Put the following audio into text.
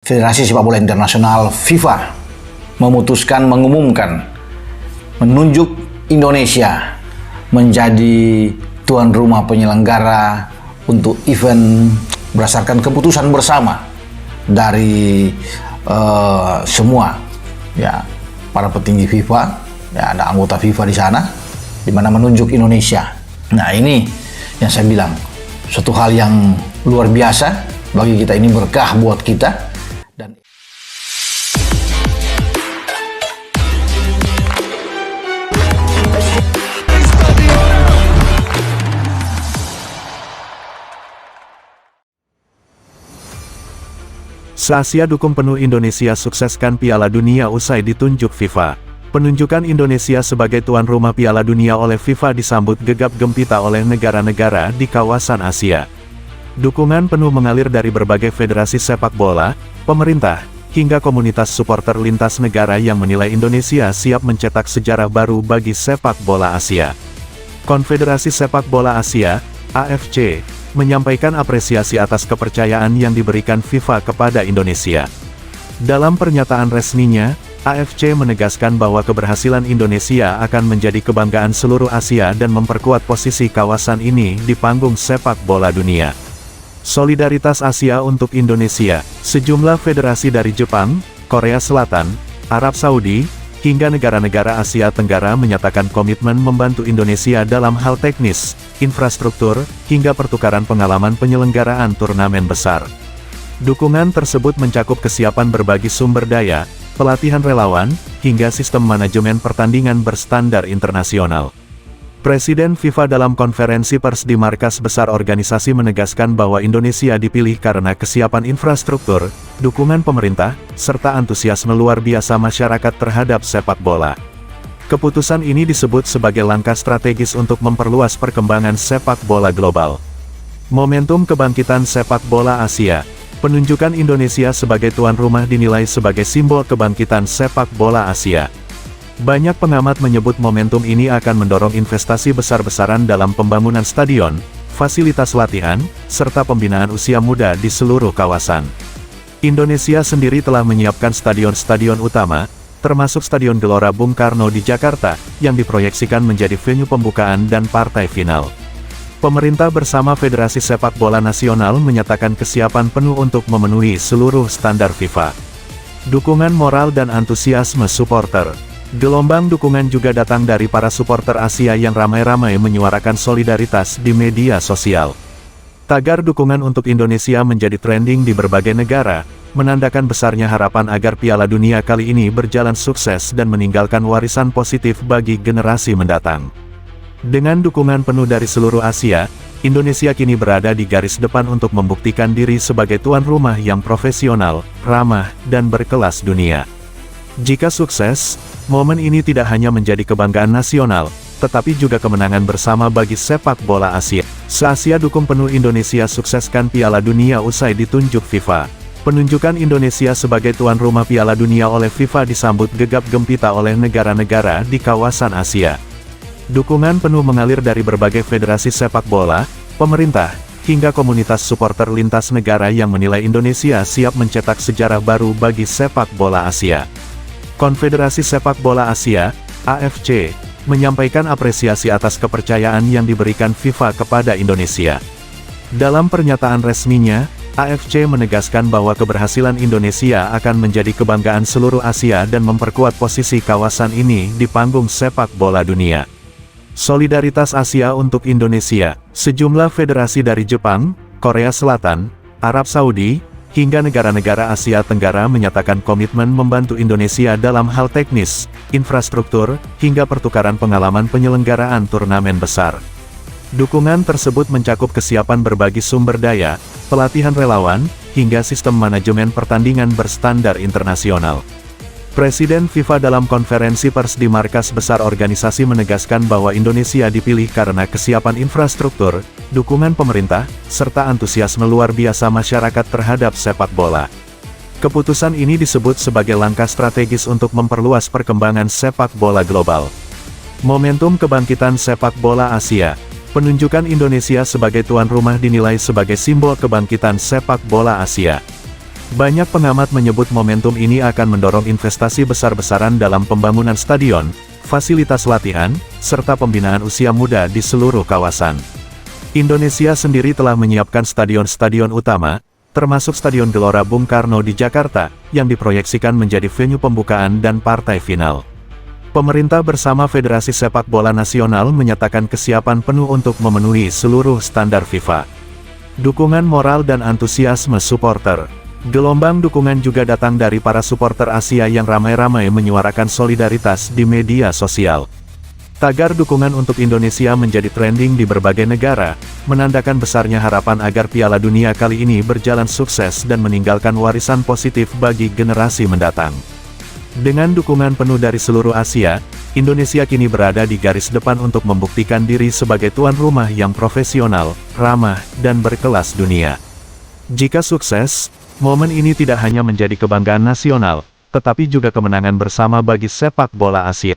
Federasi Sepak Bola Internasional FIFA mengumumkan menunjuk Indonesia menjadi tuan rumah penyelenggara untuk event berdasarkan keputusan bersama dari semua para petinggi FIFA, ada anggota FIFA di sana, di mana menunjuk Indonesia. Nah, ini yang saya bilang suatu hal yang luar biasa bagi kita, ini berkah buat kita. Dan Se-Asia dukung penuh Indonesia sukseskan Piala Dunia usai ditunjuk FIFA. Penunjukan Indonesia sebagai tuan rumah Piala Dunia oleh FIFA disambut gegap gempita oleh negara-negara di kawasan Asia. Dukungan penuh mengalir dari berbagai federasi sepak bola, pemerintah, hingga komunitas supporter lintas negara yang menilai Indonesia siap mencetak sejarah baru bagi sepak bola Asia. Konfederasi Sepak Bola Asia, AFC, menyampaikan apresiasi atas kepercayaan yang diberikan FIFA kepada Indonesia. Dalam pernyataan resminya, AFC menegaskan bahwa keberhasilan Indonesia akan menjadi kebanggaan seluruh Asia dan memperkuat posisi kawasan ini di panggung sepak bola dunia. Solidaritas Asia untuk Indonesia, sejumlah federasi dari Jepang, Korea Selatan, Arab Saudi, hingga negara-negara Asia Tenggara menyatakan komitmen membantu Indonesia dalam hal teknis, infrastruktur, hingga pertukaran pengalaman penyelenggaraan turnamen besar. Dukungan tersebut mencakup kesiapan berbagi sumber daya, pelatihan relawan, hingga sistem manajemen pertandingan berstandar internasional. Presiden FIFA dalam konferensi pers di markas besar organisasi menegaskan bahwa Indonesia dipilih karena kesiapan infrastruktur, dukungan pemerintah, serta antusiasme luar biasa masyarakat terhadap sepak bola. Keputusan ini disebut sebagai langkah strategis untuk memperluas perkembangan sepak bola global. Momentum kebangkitan sepak bola Asia, penunjukan Indonesia sebagai tuan rumah dinilai sebagai simbol kebangkitan sepak bola Asia. Banyak pengamat menyebut momentum ini akan mendorong investasi besar-besaran dalam pembangunan stadion, fasilitas latihan, serta pembinaan usia muda di seluruh kawasan. Indonesia sendiri telah menyiapkan stadion-stadion utama, termasuk Stadion Gelora Bung Karno di Jakarta, yang diproyeksikan menjadi venue pembukaan dan partai final. Pemerintah bersama Federasi Sepak Bola Nasional menyatakan kesiapan penuh untuk memenuhi seluruh standar FIFA. Dukungan moral dan antusiasme supporter. Gelombang dukungan juga datang dari para supporter Asia yang ramai-ramai menyuarakan solidaritas di media sosial. Tagar dukungan untuk Indonesia menjadi trending di berbagai negara, menandakan besarnya harapan agar Piala Dunia kali ini berjalan sukses dan meninggalkan warisan positif bagi generasi mendatang. Dengan dukungan penuh dari seluruh Asia, Indonesia kini berada di garis depan untuk membuktikan diri sebagai tuan rumah yang profesional, ramah, dan berkelas dunia. Jika sukses, momen ini tidak hanya menjadi kebanggaan nasional, tetapi juga kemenangan bersama bagi sepak bola Asia. Se-Asia dukung penuh Indonesia sukseskan Piala Dunia usai ditunjuk FIFA. Penunjukan Indonesia sebagai tuan rumah Piala Dunia oleh FIFA disambut gegap gempita oleh negara-negara di kawasan Asia. Dukungan penuh mengalir dari berbagai federasi sepak bola, pemerintah, hingga komunitas supporter lintas negara yang menilai Indonesia siap mencetak sejarah baru bagi sepak bola Asia. Konfederasi Sepak Bola Asia, AFC, menyampaikan apresiasi atas kepercayaan yang diberikan FIFA kepada Indonesia. Dalam pernyataan resminya, AFC menegaskan bahwa keberhasilan Indonesia akan menjadi kebanggaan seluruh Asia dan memperkuat posisi kawasan ini di panggung sepak bola dunia. Solidaritas Asia untuk Indonesia, sejumlah federasi dari Jepang, Korea Selatan, Arab Saudi, hingga negara-negara Asia Tenggara menyatakan komitmen membantu Indonesia dalam hal teknis, infrastruktur, hingga pertukaran pengalaman penyelenggaraan turnamen besar. Dukungan tersebut mencakup kesiapan berbagi sumber daya, pelatihan relawan, hingga sistem manajemen pertandingan berstandar internasional. Presiden FIFA dalam konferensi pers di markas besar organisasi menegaskan bahwa Indonesia dipilih karena kesiapan infrastruktur, dukungan pemerintah, serta antusiasme luar biasa masyarakat terhadap sepak bola. Keputusan ini disebut sebagai langkah strategis untuk memperluas perkembangan sepak bola global. Momentum kebangkitan sepak bola Asia, penunjukan Indonesia sebagai tuan rumah dinilai sebagai simbol kebangkitan sepak bola Asia. Banyak pengamat menyebut momentum ini akan mendorong investasi besar-besaran dalam pembangunan stadion, fasilitas latihan, serta pembinaan usia muda di seluruh kawasan. Indonesia sendiri telah menyiapkan stadion-stadion utama, termasuk Stadion Gelora Bung Karno di Jakarta, yang diproyeksikan menjadi venue pembukaan dan partai final. Pemerintah bersama Federasi Sepak Bola Nasional menyatakan kesiapan penuh untuk memenuhi seluruh standar FIFA. Dukungan moral dan antusiasme supporter. Gelombang dukungan juga datang dari para supporter Asia yang ramai-ramai menyuarakan solidaritas di media sosial. Tagar dukungan untuk Indonesia menjadi trending di berbagai negara, menandakan besarnya harapan agar Piala Dunia kali ini berjalan sukses dan meninggalkan warisan positif bagi generasi mendatang. Dengan dukungan penuh dari seluruh Asia, Indonesia kini berada di garis depan untuk membuktikan diri sebagai tuan rumah yang profesional, ramah, dan berkelas dunia. Jika sukses, momen ini tidak hanya menjadi kebanggaan nasional, tetapi juga kemenangan bersama bagi sepak bola Asia.